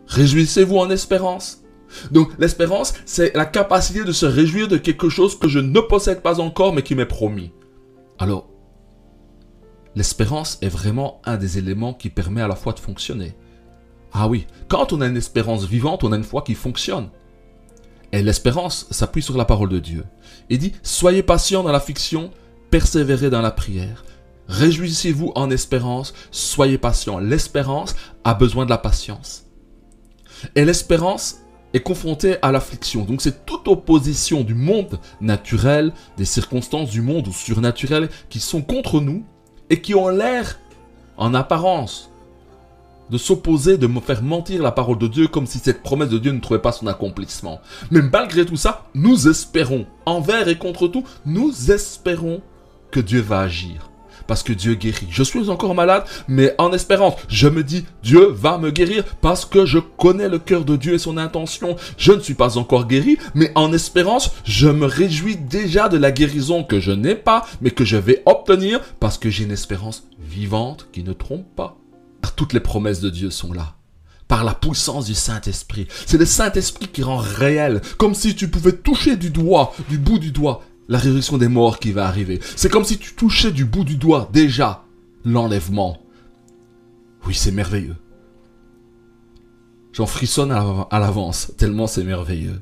Réjouissez-vous en espérance. Donc l'espérance, c'est la capacité de se réjouir de quelque chose que je ne possède pas encore, mais qui m'est promis. Alors, l'espérance est vraiment un des éléments qui permet à la foi de fonctionner. Ah oui, quand on a une espérance vivante, on a une foi qui fonctionne. Et l'espérance s'appuie sur la parole de Dieu. Il dit, soyez patients dans l'affliction, persévérez dans la prière. Réjouissez-vous en espérance, soyez patients. L'espérance a besoin de la patience. Et l'espérance est confrontée à l'affliction. Donc c'est toute opposition du monde naturel, des circonstances du monde ou surnaturelles qui sont contre nous et qui ont l'air, en apparence, de s'opposer, de me faire mentir la parole de Dieu comme si cette promesse de Dieu ne trouvait pas son accomplissement. Mais malgré tout ça, nous espérons, envers et contre tout, nous espérons que Dieu va agir. Parce que Dieu guérit. Je suis encore malade, mais en espérance, je me dis, Dieu va me guérir parce que je connais le cœur de Dieu et son intention. Je ne suis pas encore guéri, mais en espérance, je me réjouis déjà de la guérison que je n'ai pas, mais que je vais obtenir parce que j'ai une espérance vivante qui ne trompe pas. Toutes les promesses de Dieu sont là. Par la puissance du Saint-Esprit. C'est le Saint-Esprit qui rend réel. Comme si tu pouvais toucher du bout du doigt, la résurrection des morts qui va arriver. C'est comme si tu touchais du bout du doigt, déjà, l'enlèvement. Oui, c'est merveilleux. J'en frissonne à l'avance, tellement c'est merveilleux.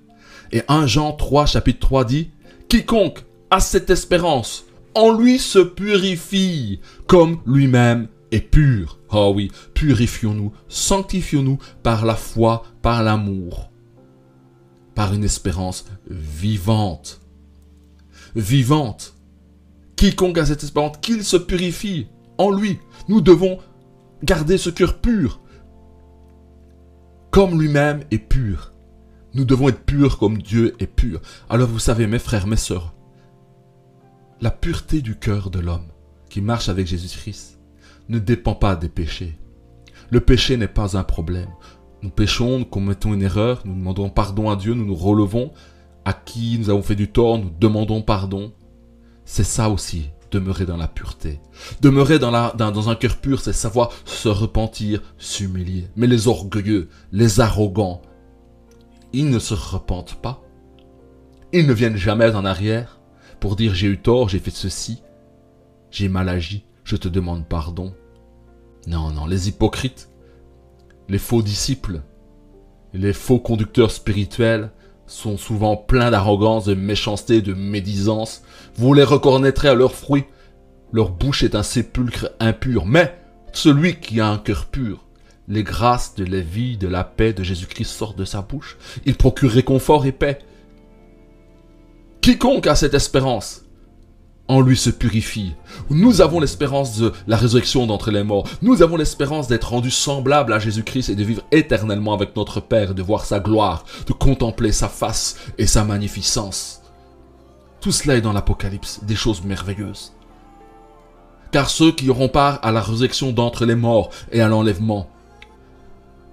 Et 1 Jean 3, chapitre 3 dit, « Quiconque a cette espérance, en lui se purifie, comme lui-même est pur. » Oh oui, purifions-nous, sanctifions-nous par la foi, par l'amour, par une espérance vivante. Vivante. Quiconque a cette espérance, qu'il se purifie en lui. Nous devons garder ce cœur pur, comme lui-même est pur. Nous devons être purs comme Dieu est pur. Alors vous savez, mes frères, mes sœurs, la pureté du cœur de l'homme qui marche avec Jésus-Christ ne dépend pas des péchés. Le péché n'est pas un problème. Nous péchons, nous commettons une erreur, nous demandons pardon à Dieu, nous nous relevons. À qui nous avons fait du tort, nous demandons pardon. C'est ça aussi, demeurer dans la pureté. Demeurer dans un cœur pur, c'est savoir se repentir, s'humilier. Mais les orgueilleux, les arrogants, ils ne se repentent pas. Ils ne viennent jamais en arrière pour dire j'ai eu tort, j'ai fait ceci, j'ai mal agi, je te demande pardon. Non, non, les hypocrites, les faux disciples, les faux conducteurs spirituels sont souvent pleins d'arrogance, de méchanceté, de médisance. Vous les reconnaîtrez à leurs fruits. Leur bouche est un sépulcre impur. Mais celui qui a un cœur pur, les grâces de la vie, de la paix de Jésus-Christ sortent de sa bouche. Il procure réconfort et paix. Quiconque a cette espérance, en lui se purifie. Nous avons l'espérance de la résurrection d'entre les morts. Nous avons l'espérance d'être rendus semblables à Jésus-Christ et de vivre éternellement avec notre Père, de voir sa gloire, de contempler sa face et sa magnificence. Tout cela est dans l'Apocalypse, des choses merveilleuses. Car ceux qui auront part à la résurrection d'entre les morts et à l'enlèvement,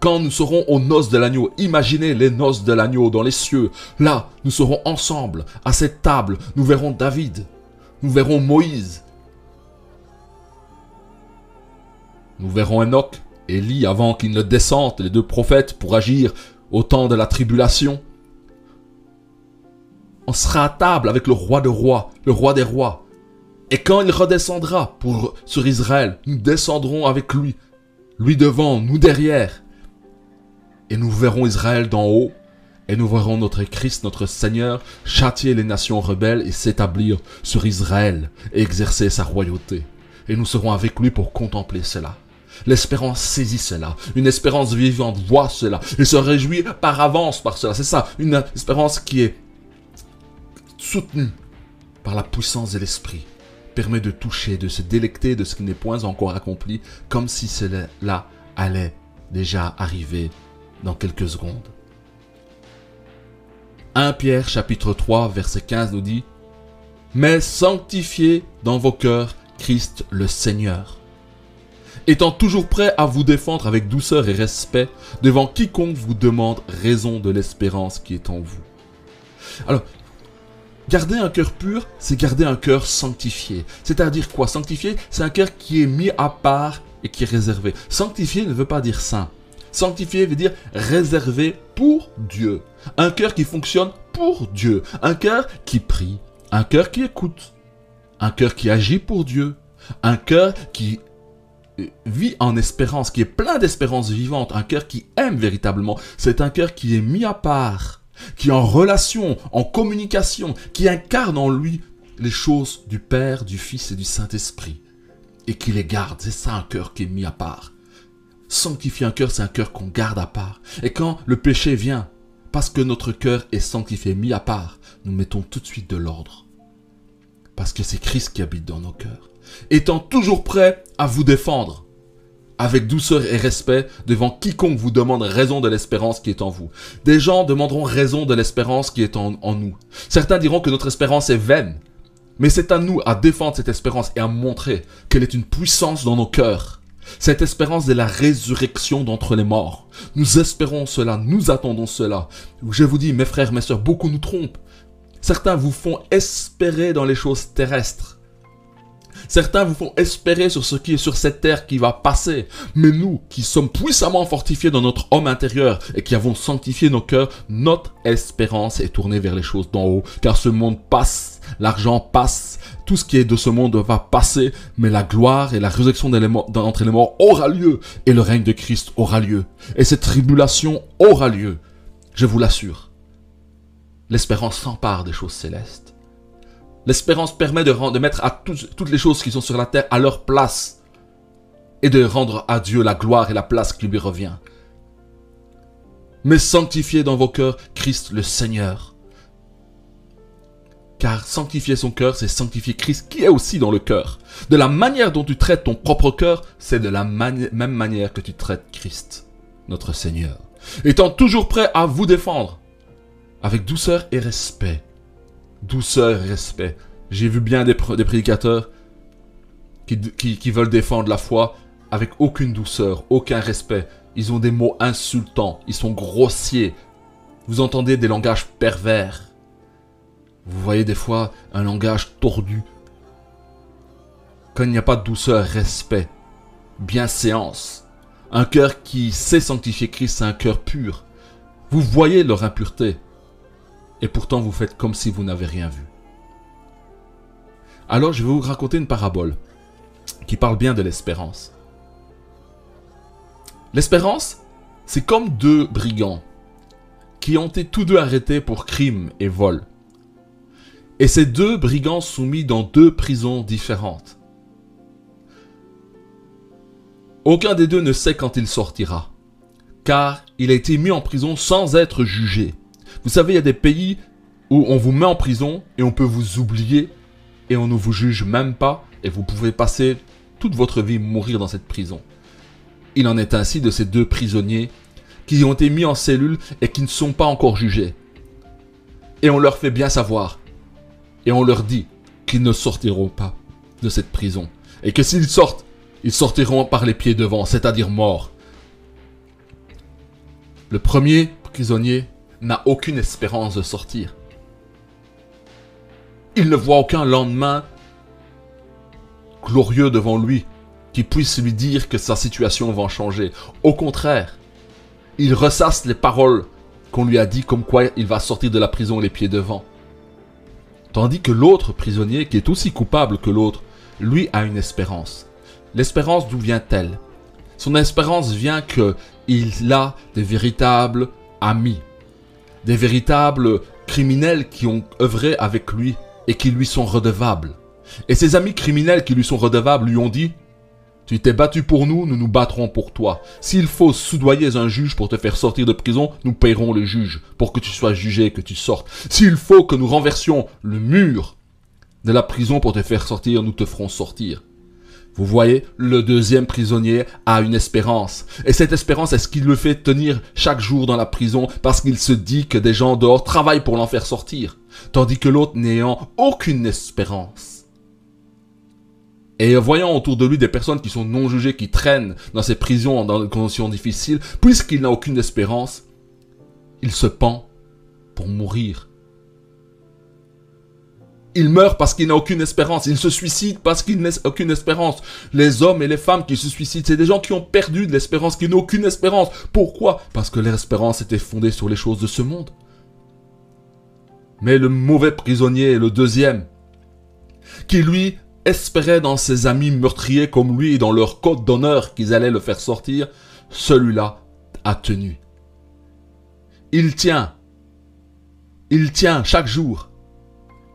quand nous serons aux noces de l'agneau, imaginez les noces de l'agneau dans les cieux. Là, nous serons ensemble, à cette table, nous verrons David. Nous verrons Moïse. Nous verrons Enoch, Élie avant qu'ils ne descendent, les deux prophètes, pour agir au temps de la tribulation. On sera à table avec le roi des rois, le roi des rois. Et quand il redescendra sur Israël, nous descendrons avec lui. Lui devant, nous derrière. Et nous verrons Israël d'en haut. Et nous verrons notre Christ, notre Seigneur, châtier les nations rebelles et s'établir sur Israël et exercer sa royauté. Et nous serons avec lui pour contempler cela. L'espérance saisit cela. Une espérance vivante voit cela et se réjouit par avance par cela. C'est ça, une espérance qui est soutenue par la puissance de l'Esprit. Permet de toucher, de se délecter de ce qui n'est point encore accompli, comme si cela allait déjà arriver dans quelques secondes. 1 Pierre chapitre 3 verset 15 nous dit « Mais sanctifiez dans vos cœurs Christ le Seigneur, étant toujours prêt à vous défendre avec douceur et respect devant quiconque vous demande raison de l'espérance qui est en vous. » Alors, garder un cœur pur, c'est garder un cœur sanctifié. C'est-à-dire quoi? Sanctifié, c'est un cœur qui est mis à part et qui est réservé. Sanctifié ne veut pas dire saint. Sanctifié veut dire réservé pour Dieu. Un cœur qui fonctionne pour Dieu. Un cœur qui prie. Un cœur qui écoute. Un cœur qui agit pour Dieu. Un cœur qui vit en espérance, qui est plein d'espérance vivante. Un cœur qui aime véritablement. C'est un cœur qui est mis à part, qui est en relation, en communication, qui incarne en lui les choses du Père, du Fils et du Saint-Esprit. Et qui les garde. C'est ça un cœur qui est mis à part. Sanctifier un cœur, c'est un cœur qu'on garde à part. Et quand le péché vient, parce que notre cœur est sanctifié, mis à part, nous mettons tout de suite de l'ordre. Parce que c'est Christ qui habite dans nos cœurs. Étant toujours prêt à vous défendre, avec douceur et respect, devant quiconque vous demande raison de l'espérance qui est en vous. Des gens demanderont raison de l'espérance qui est en nous. Certains diront que notre espérance est vaine. Mais c'est à nous à défendre cette espérance et à montrer qu'elle est une puissance dans nos cœurs. Cette espérance de la résurrection d'entre les morts. Nous espérons cela, nous attendons cela. Je vous dis, mes frères, mes sœurs, beaucoup nous trompent. Certains vous font espérer dans les choses terrestres. Certains vous font espérer sur ce qui est sur cette terre qui va passer. Mais nous, qui sommes puissamment fortifiés dans notre homme intérieur et qui avons sanctifié nos cœurs, notre espérance est tournée vers les choses d'en haut. Car ce monde passe, l'argent passe, tout ce qui est de ce monde va passer, mais la gloire et la résurrection d'entre les morts aura lieu et le règne de Christ aura lieu. Et cette tribulation aura lieu, je vous l'assure. L'espérance s'empare des choses célestes. L'espérance permet de mettre à toutes les choses qui sont sur la terre à leur place et de rendre à Dieu la gloire et la place qui lui revient. Mais sanctifiez dans vos cœurs Christ le Seigneur. Car sanctifier son cœur, c'est sanctifier Christ qui est aussi dans le cœur. De la manière dont tu traites ton propre cœur, c'est de la même manière que tu traites Christ, notre Seigneur. Étant toujours prêt à vous défendre, avec douceur et respect. Douceur et respect. J'ai vu bien des prédicateurs qui veulent défendre la foi avec aucune douceur, aucun respect. Ils ont des mots insultants, ils sont grossiers. Vous entendez des langages pervers. Vous voyez des fois un langage tordu. Quand il n'y a pas de douceur, respect, bienséance. Un cœur qui sait sanctifier Christ, c'est un cœur pur. Vous voyez leur impureté. Et pourtant, vous faites comme si vous n'avez rien vu. Alors, je vais vous raconter une parabole qui parle bien de l'espérance. L'espérance, c'est comme deux brigands qui ont été tous deux arrêtés pour crime et vol. Et ces deux brigands sont mis dans deux prisons différentes. Aucun des deux ne sait quand il sortira, car il a été mis en prison sans être jugé. Vous savez, il y a des pays où on vous met en prison et on peut vous oublier et on ne vous juge même pas et vous pouvez passer toute votre vie mourir dans cette prison. Il en est ainsi de ces deux prisonniers qui ont été mis en cellule et qui ne sont pas encore jugés. Et on leur fait bien savoir et on leur dit qu'ils ne sortiront pas de cette prison et que s'ils sortent, ils sortiront par les pieds devant, c'est-à-dire morts. Le premier prisonnier n'a aucune espérance de sortir. Il ne voit aucun lendemain glorieux devant lui qui puisse lui dire que sa situation va changer. Au contraire, il ressasse les paroles qu'on lui a dit comme quoi il va sortir de la prison les pieds devant. Tandis que l'autre prisonnier, qui est aussi coupable que l'autre, lui a une espérance. L'espérance, d'où vient-elle? Son espérance vient qu'il a des véritables amis. Des véritables criminels qui ont œuvré avec lui et qui lui sont redevables. Et ces amis criminels qui lui sont redevables lui ont dit « Tu t'es battu pour nous, nous nous battrons pour toi. S'il faut soudoyer un juge pour te faire sortir de prison, nous payerons le juge pour que tu sois jugé et que tu sortes. S'il faut que nous renversions le mur de la prison pour te faire sortir, nous te ferons sortir. » Vous voyez, le deuxième prisonnier a une espérance. Et cette espérance est ce qui le fait tenir chaque jour dans la prison parce qu'il se dit que des gens dehors travaillent pour l'en faire sortir. Tandis que l'autre n'ayant aucune espérance. Et voyant autour de lui des personnes qui sont non jugées, qui traînent dans ces prisons dans des conditions difficiles, puisqu'il n'a aucune espérance, il se pend pour mourir. Il meurt parce qu'il n'a aucune espérance. Il se suicide parce qu'il n'a aucune espérance. Les hommes et les femmes qui se suicident, c'est des gens qui ont perdu de l'espérance, qui n'ont aucune espérance. Pourquoi? Parce que leur espérance était fondée sur les choses de ce monde. Mais le mauvais prisonnier, le deuxième, qui lui espérait dans ses amis meurtriers comme lui et dans leur code d'honneur qu'ils allaient le faire sortir, celui-là a tenu. Il tient chaque jour.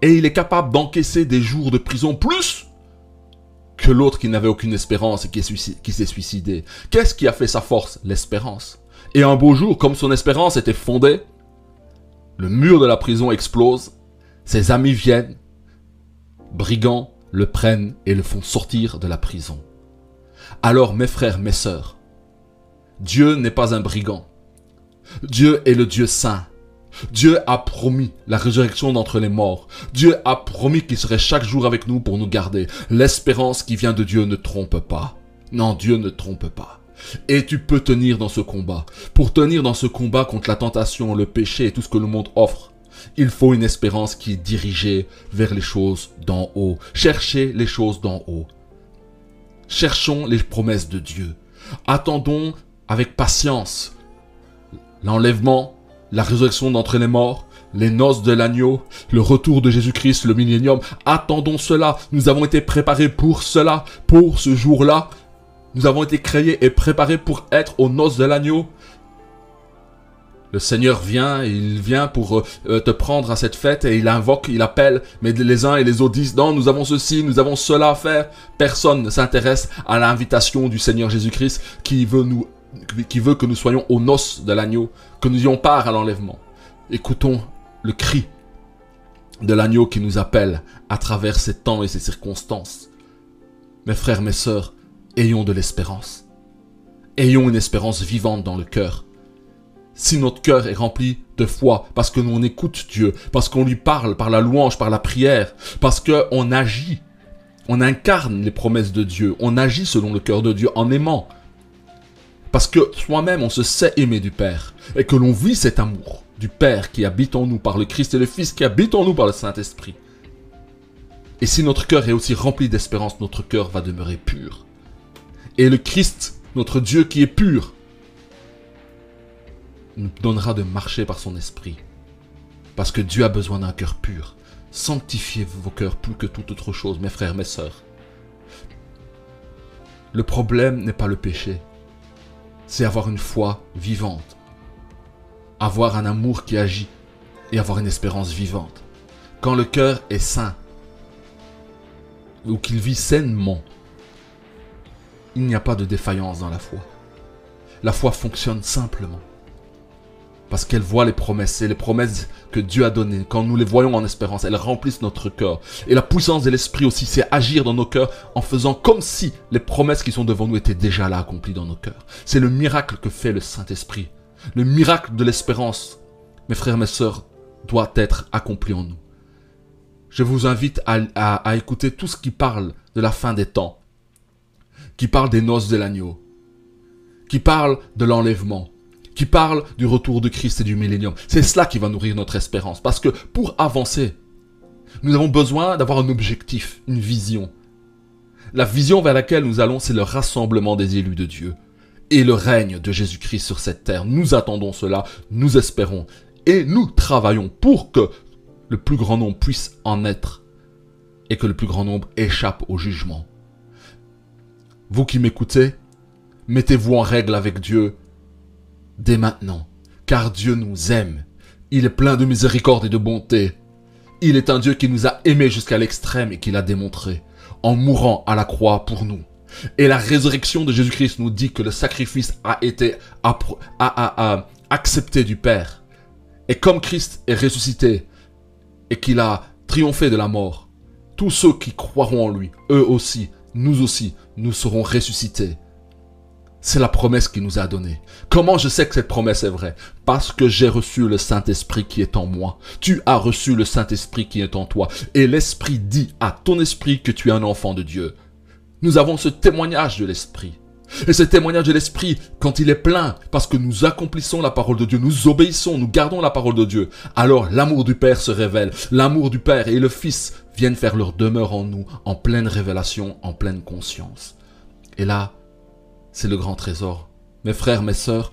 Et il est capable d'encaisser des jours de prison plus que l'autre qui n'avait aucune espérance et qui s'est suicidé. Qu'est-ce qui a fait sa force? L'espérance. Et un beau jour, comme son espérance était fondée, le mur de la prison explose, ses amis viennent, brigands le prennent et le font sortir de la prison. Alors mes frères, mes sœurs, Dieu n'est pas un brigand. Dieu est le Dieu saint. Dieu a promis la résurrection d'entre les morts. Dieu a promis qu'il serait chaque jour avec nous pour nous garder. L'espérance qui vient de Dieu ne trompe pas. Non, Dieu ne trompe pas. Et tu peux tenir dans ce combat. Pour tenir dans ce combat contre la tentation, le péché et tout ce que le monde offre, il faut une espérance qui est dirigée vers les choses d'en haut. Cherchez les choses d'en haut. Cherchons les promesses de Dieu. Attendons avec patience l'enlèvement, la résurrection d'entre les morts, les noces de l'agneau, le retour de Jésus-Christ, le millénium. Attendons cela. Nous avons été préparés pour cela, pour ce jour-là. Nous avons été créés et préparés pour être aux noces de l'agneau. Le Seigneur vient, et il vient pour te prendre à cette fête et il invoque, il appelle, mais les uns et les autres disent non, nous avons ceci, nous avons cela à faire. Personne ne s'intéresse à l'invitation du Seigneur Jésus-Christ qui veut que nous soyons aux noces de l'agneau, que nous ayons part à l'enlèvement. Écoutons le cri de l'agneau qui nous appelle à travers ces temps et ces circonstances. Mes frères, mes sœurs, ayons de l'espérance. Ayons une espérance vivante dans le cœur. Si notre cœur est rempli de foi, parce que l'on écoute Dieu, parce qu'on lui parle par la louange, par la prière, parce qu'on agit, on incarne les promesses de Dieu, on agit selon le cœur de Dieu en aimant. Parce que soi-même, on se sait aimer du Père, et que l'on vit cet amour du Père qui habite en nous par le Christ et le Fils qui habite en nous par le Saint-Esprit. Et si notre cœur est aussi rempli d'espérance, notre cœur va demeurer pur. Et le Christ, notre Dieu qui est pur, nous donnera de marcher par son esprit. Parce que Dieu a besoin d'un cœur pur. Sanctifiez vos cœurs plus que toute autre chose, mes frères, mes sœurs. Le problème n'est pas le péché. C'est avoir une foi vivante. Avoir un amour qui agit. Et avoir une espérance vivante. Quand le cœur est sain, ou qu'il vit sainement, il n'y a pas de défaillance dans la foi. La foi fonctionne simplement. Parce qu'elle voit les promesses, et les promesses que Dieu a données, quand nous les voyons en espérance, elles remplissent notre cœur. Et la puissance de l'Esprit aussi, c'est agir dans nos cœurs en faisant comme si les promesses qui sont devant nous étaient déjà là, accomplies dans nos cœurs. C'est le miracle que fait le Saint-Esprit. Le miracle de l'espérance, mes frères, mes sœurs, doit être accompli en nous. Je vous invite à écouter tout ce qui parle de la fin des temps, qui parle des noces de l'agneau, qui parle de l'enlèvement, qui parle du retour de Christ et du millénium. C'est cela qui va nourrir notre espérance. Parce que pour avancer, nous avons besoin d'avoir un objectif, une vision. La vision vers laquelle nous allons, c'est le rassemblement des élus de Dieu et le règne de Jésus-Christ sur cette terre. Nous attendons cela, nous espérons et nous travaillons pour que le plus grand nombre puisse en être et que le plus grand nombre échappe au jugement. Vous qui m'écoutez, mettez-vous en règle avec Dieu dès maintenant, car Dieu nous aime. Il est plein de miséricorde et de bonté. Il est un Dieu qui nous a aimés jusqu'à l'extrême et qui l'a démontré en mourant à la croix pour nous. Et la résurrection de Jésus-Christ nous dit que le sacrifice a été accepté du Père. Et comme Christ est ressuscité et qu'il a triomphé de la mort, tous ceux qui croiront en lui, eux aussi, nous serons ressuscités. C'est la promesse qu'il nous a donnée. Comment je sais que cette promesse est vraie? Parce que j'ai reçu le Saint-Esprit qui est en moi. Tu as reçu le Saint-Esprit qui est en toi. Et l'Esprit dit à ton esprit que tu es un enfant de Dieu. Nous avons ce témoignage de l'Esprit. Et ce témoignage de l'Esprit, quand il est plein, parce que nous accomplissons la parole de Dieu, nous obéissons, nous gardons la parole de Dieu, alors l'amour du Père se révèle. L'amour du Père et le Fils viennent faire leur demeure en nous, en pleine révélation, en pleine conscience. Et là, c'est le grand trésor. Mes frères, mes sœurs,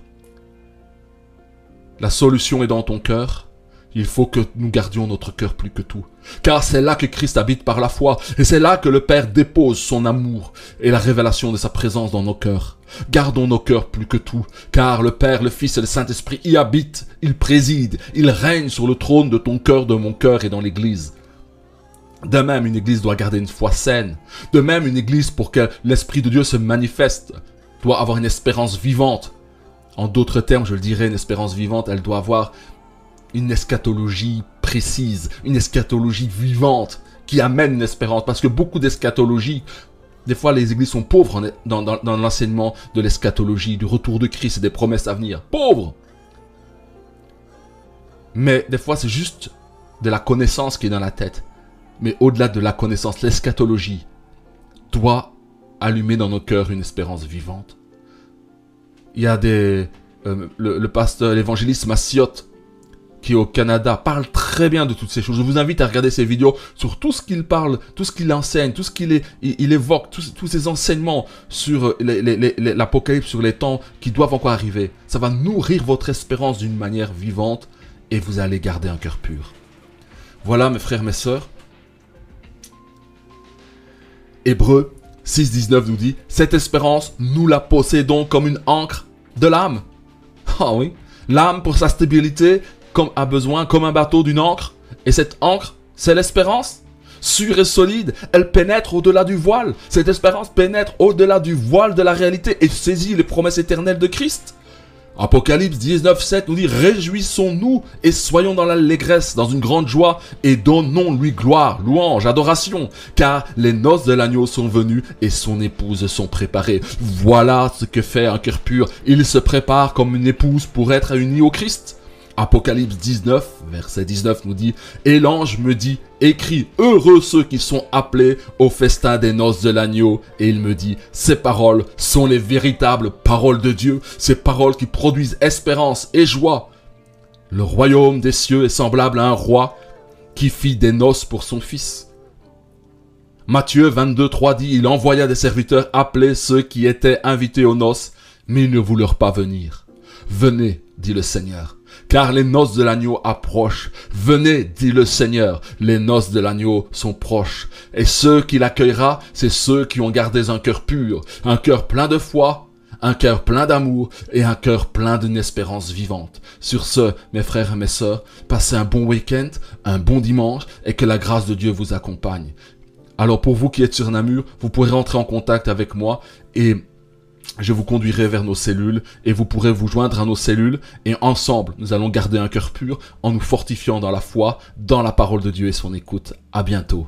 la solution est dans ton cœur. Il faut que nous gardions notre cœur plus que tout. Car c'est là que Christ habite par la foi. Et c'est là que le Père dépose son amour et la révélation de sa présence dans nos cœurs. Gardons nos cœurs plus que tout. Car le Père, le Fils et le Saint-Esprit y habitent. Ils président. Ils règnent sur le trône de ton cœur, de mon cœur et dans l'Église. De même, une Église doit garder une foi saine. De même, une Église, pour que l'Esprit de Dieu se manifeste, doit avoir une espérance vivante. En d'autres termes, je le dirais, une espérance vivante, elle doit avoir une eschatologie précise, une eschatologie vivante qui amène une espérance. Parce que beaucoup d'eschatologie, des fois les églises sont pauvres dans l'enseignement de l'eschatologie, du retour de Christ et des promesses à venir. Pauvres! Mais des fois c'est juste de la connaissance qui est dans la tête. Mais au-delà de la connaissance, l'eschatologie doit allumer dans nos cœurs une espérance vivante. Il y a le pasteur, l'évangéliste Massiot, qui est au Canada, parle très bien de toutes ces choses. Je vous invite à regarder ses vidéos sur tout ce qu'il parle, tout ce qu'il enseigne, tout ce qu'il évoque, tous ces enseignements sur l'Apocalypse, sur les temps qui doivent encore arriver. Ça va nourrir votre espérance d'une manière vivante et vous allez garder un cœur pur. Voilà mes frères, mes sœurs. Hébreux 6,19 nous dit « Cette espérance, nous la possédons comme une ancre de l'âme. » Ah oui, l'âme pour sa stabilité a besoin, comme un bateau, d'une ancre. Et cette ancre, c'est l'espérance. Sûre et solide, elle pénètre au-delà du voile. Cette espérance pénètre au-delà du voile de la réalité et saisit les promesses éternelles de Christ. Apocalypse 19,7 nous dit « Réjouissons-nous et soyons dans l'allégresse, dans une grande joie, et donnons-lui gloire, louange, adoration, car les noces de l'agneau sont venues et son épouse sont préparées. » Voilà ce que fait un cœur pur. Il se prépare comme une épouse pour être unie au Christ. Apocalypse 19, verset 19 nous dit « Et l'ange me dit, écris, heureux ceux qui sont appelés au festin des noces de l'agneau. » Et il me dit, ces paroles sont les véritables paroles de Dieu, ces paroles qui produisent espérance et joie. Le royaume des cieux est semblable à un roi qui fit des noces pour son fils. Matthieu 22, 3 dit, il envoya des serviteurs appeler ceux qui étaient invités aux noces, mais ils ne voulurent pas venir. Venez, dit le Seigneur, car les noces de l'agneau approchent. Venez, dit le Seigneur, les noces de l'agneau sont proches. Et ceux qui l'accueillera, c'est ceux qui ont gardé un cœur pur, un cœur plein de foi, un cœur plein d'amour et un cœur plein d'une espérance vivante. Sur ce, mes frères et mes sœurs, passez un bon week-end, un bon dimanche et que la grâce de Dieu vous accompagne. Alors pour vous qui êtes sur Namur, vous pourrez rentrer en contact avec moi et je vous conduirai vers nos cellules et vous pourrez vous joindre à nos cellules et ensemble, nous allons garder un cœur pur en nous fortifiant dans la foi, dans la parole de Dieu et son écoute. À bientôt.